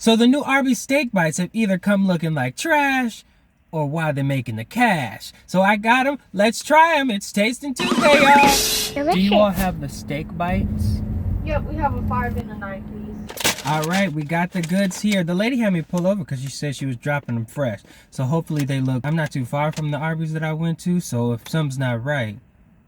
So the new Arby steak bites have either come looking like trash or why they're making the cash. So I got them. Let's try them. It's Tastin Tuesday, y'all. Delicious. Do you all have the steak bites? Yep, we have a 5 and a 9, please. All right, we got the goods here. The lady had me pull over because she said she was dropping them fresh. So hopefully they look, I'm not too far from the Arby's that I went to. So if something's not right,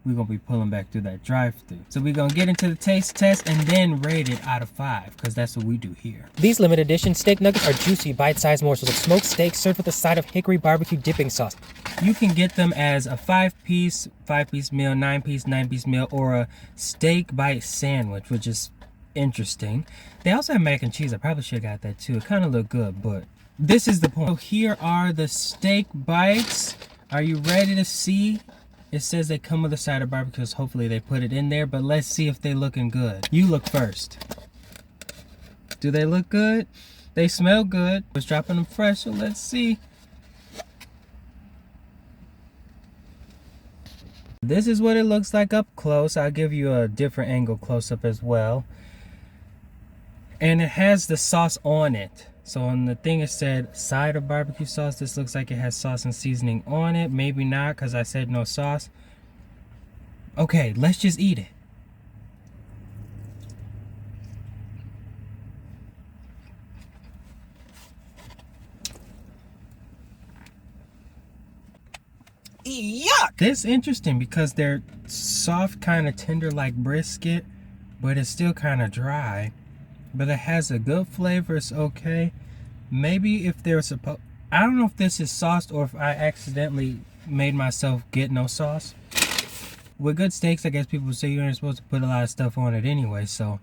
we're going to be pulling back through that drive-thru. So we're going to get into the taste test and then rate it out of 5 because that's what we do here. These limited edition steak nuggets are juicy, bite-sized morsels of smoked steak served with a side of hickory barbecue dipping sauce. You can get them as a 5-piece meal, 9-piece meal, or a steak bite sandwich, which is interesting. They also have mac and cheese. I probably should have got that too. It kind of looked good, but this is the point. So here are the steak bites. Are you ready to see? It says they come with a side of barbecue, so hopefully they put it in there, but let's see if they looking good. You look first. Do they look good? They smell good. I was dropping them fresh, so let's see. This is what it looks like up close. I'll give you a different angle close-up as well. And it has the sauce on it. So on the thing it said side of barbecue sauce. This looks like it has sauce and seasoning on it. Maybe not because I said no sauce. Okay, let's just eat it. Yuck! This is interesting because they're soft, kind of tender like brisket, but it's still kind of dry. But it has a good flavor. It's okay. Maybe if they're supposed, I don't know if this is sauced or if I accidentally made myself get no sauce. With good steaks, I guess people say you're not supposed to put a lot of stuff on it anyway. So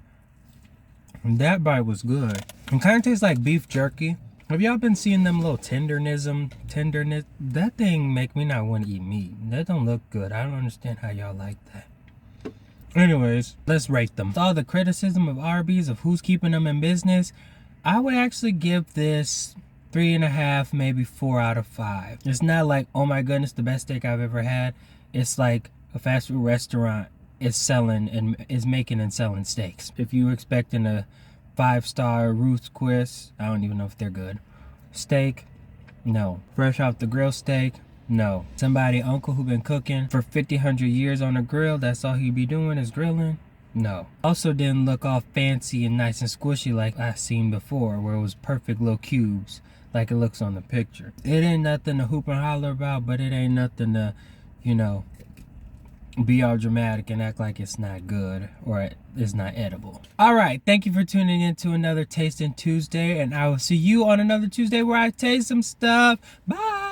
that bite was good. It kind of tastes like beef jerky. Have y'all been seeing them little tenderness? That thing make me not want to eat meat. That don't look good. I don't understand how y'all like that. Anyways, let's rate them. With all the criticism of Arby's, of who's keeping them in business, I would actually give this 3.5, maybe 4 out of 5. It's not like, oh my goodness, the best steak I've ever had. It's like a fast food restaurant is selling and is making and selling steaks. If you're expecting a 5-star Ruth's Chris, I don't even know if they're good, steak, no. Fresh off the grill steak, no. Somebody, uncle who been cooking for 100 years on a grill, that's all he be doing is grilling, no. Also didn't look all fancy and nice and squishy like I've seen before, where it was perfect little cubes like it looks on the picture. It ain't nothing to hoop and holler about, but it ain't nothing to, you know, be all dramatic and act like it's not good or it's not edible. All right, thank you for tuning in to another Tastin Tuesday, and I will see you on another Tuesday where I taste some stuff. Bye.